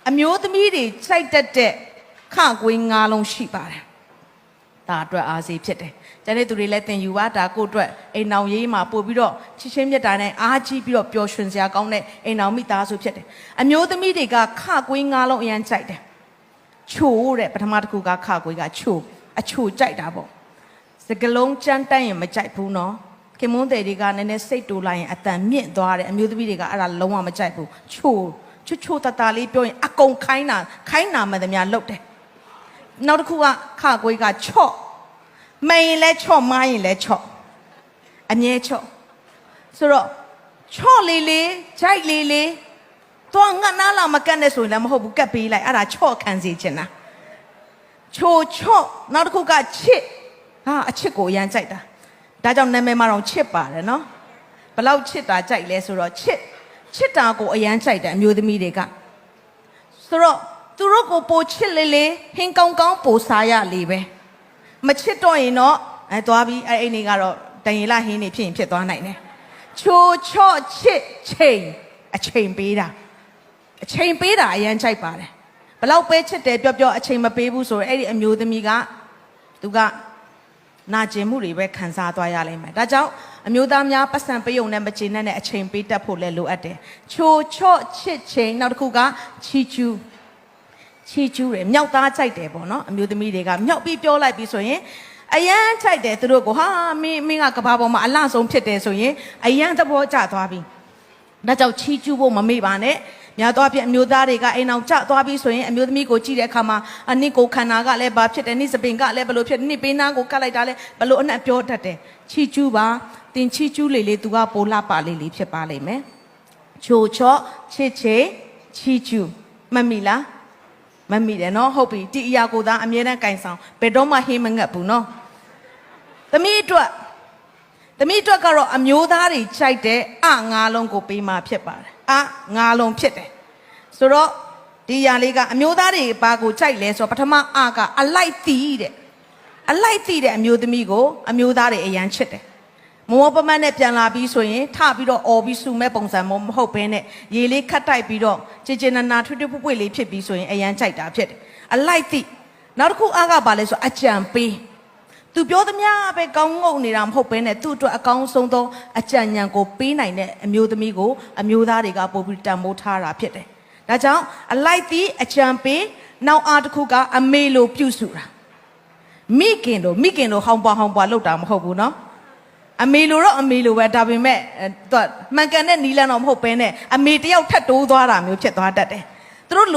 အမျိုးသမီးတွေစိုက်တတ်တဲ့ခကွေး၅လုံးရှိပါတယ်ဒါအတွက်အားစီဖြစ်တယ်ကျန်တဲ့သူတွေလည်းသင်ယူပါဒါကိုအတွက်အိမ်အောင်ရေးမှာပို့ပြီးတော့ချစ်ချင်းမြတ်တာနဲ့အားကြီးပြီးတော့ပျော်ရွှင်စရာကောင်းတဲ့အိမ်အောင်မိသားစုဖြစ်တယ်အမျိုးသမီးတွေကခကွေး၅လုံးအရန်ကြိုက်တယ်ချိုးတဲ့ပထမတစ်ခုကခကွေးကချိုးအချိုကြိုက်တာပေါ့စကလုံးကြမ်းတမ်းရင်မကြိုက်ဘူးနော်ခင်မွန်းတယ်တွေကနည်းနည်းစိတ်တူလိုက်ရင်အတန်မြင့်သွားတယ်အမျိုးသမီးတွေကအဲ့ဒါလုံးဝမကြိုက်ဘူးချိုးတတလေးပြောရင်အကုန်ခိုင်းတာမှန်သမျှလုတ်တယ်နောက်တစ်ခုကခကွေးကချော့မရင်လဲချော့မရင်လဲချော့အမြဲချော့ဆိုတော့ချော့လေးဂျိုက်လေးတော့ငါနားလာမကတ်နဲ့ဆိုရင်လည်းမဟုတ်ဘူးကတ်ပေးလိုက်အဲ့ဒါချော့ခံစီချင်တာချိုချော့နောက်တစ်ခုကချစ်အချစ်ကိုရမ်းကြိုက်တာဒါကြောင့်နာမည်မှာတော့ချစ်ပါတယ်နော်ဘလောက်ချစ်တာကြိုက်လဲဆိုတော့ချစ်တာကိုအရန်ကြိုက်တယ်အမျိုးသမီးတွေကဆိုတော့သူတို့ကိုပိုချစ်လေးဟင်းကောင်းပိုစားရလေပဲမချစ်တော့ရင်တော့သွားပြီးအဲ့နေကတော့တန်ရီလာဟင်းနေဖြစ်ရင်ဖြစ်သွားနိုင်တယ်ချိုချော့ချစ်ချိန်အချိန်ပေးတာအရန်ကြိုက်ပါတယ်ဘလောက်ပဲချစ်တယ်ပြောအချိန်မပေးဘူးဆိုတော့အဲ့ဒီအမျိုးသမီးကသူကနာကျင်မှုတွေပဲခံစားသွားရလိမ့်မယ်ဒါကြောင့်အမျိုးသားများပတ်စံပေးုံနဲ့မချင်တဲ့အချိန်ပေးတတ်ဖို့လည်းလိုအပ်တယ်ချိုချော့ချစ်ချိန်နောက်တစ်ခုကချီကျူးတယ်မြောက်သားကြိုက်တယ်ပေါ့နော်အမျိုးသမီးတွေကမြောက်ပြီးပြောလိုက်ပြီးဆိုရင်အရန်ကြိုက်တယ်သူတို့ကိုမင်းကကဘာပေါ်မှာအလှဆုံးဖြစ်တယ်ဆိုရင်အရန်သဘောကျသွားပြီဒါကြောင့်ချီကျူးဖို့မမေ့ပါနဲ့များတော့ပြအမျိုးသားတွေကအိမ်အောင်ကျသွားပြီးဆိုရင်အမျိုးသမီးကိုကြည့်တဲ့အခါမှာအနစ်ကိုခန္ဓာကလည်းဘာဖြစ်တယ်နိစပင်ကလည်းဘလို့ဖြစ်နိပေးနာကိုကတ်လိုက်တာလည်းဘလို့အနက်ပြောတတ်တယ်ချီကျူးပါတင်ချီကျူးလေးသူကပိုလာပါလေးဖြစ်ပါလိမ့်မယ်ချိုချော့ချစ်ချေချီကျူးမမိလားမမိတယ်နော်ဟုတ်ပြီဒီအရာကိုသာအမြဲတမ်းကင်ဆောင်ဘယ်တော့မှဟင်းမငတ်ဘူးနော်သမီးအတွက်ကတော့အမျိုးသားတွေခြိုက်တဲ့အငါးလုံးကိုပေးမှဖြစ်ပါတယ်ငါးလုံးဖြစ်တယ်ဆိုတော့ဒီຢာလေးကအမျိုးသားတွေဘာကိုခြိုက်လဲဆိုတော့ပထမကအလိုက်တီးတဲ့အမျိုးသမီးကိုအမျိုးသားတွေအရန်ချစ်တယ်မောပမတ်နဲ့ပြန်လာပြီးဆိုရင်ထပြီးတော့အော်ပြီးဆူမဲ့ပုံစံမဟုတ်ဘဲနဲ့ရေလေးခတ်တိုက်ပြီးတော့ကြည်နာထွတ်ပွေလေးဖြစ်ပြီးဆိုရင်အရန်ကြိုက်တာဖြစ်တယ်အလိုက်တီးနောက်တစ်ခုကဘာလဲဆိုအကြံပေးသူပြောသမျှပဲကောင်းငုံနေတာမဟုတ်ဘဲနဲ့သူ့အတွက်အကောင်းဆုံးသောအကြံဉာဏ်ကိုပေးနိုင်တဲ့အမျိုးသမီးကိုအမျိုးသားတွေကပို့ပြီးတန်ဖိုးထားတာဖြစ်တယ်ဒါကြောင့်အလိုက်တီးအကြံပေးနောက်အားတစ်ခုကအမေလိုပြုစုတာမိခင်လိုဟောင်းပွားလောက်တာမဟုတ်ဘူးနော်အမေလိုတော့အမေလိုပဲဒါပေမဲ့မှန်ကန်တဲ့နီးလန်းတော့မဟုတ်ဘဲနဲ့အမေတယောက်ထပ်တိုးသွားတာမျိုးဖြစ်သွားတတ်တယ်သူတို့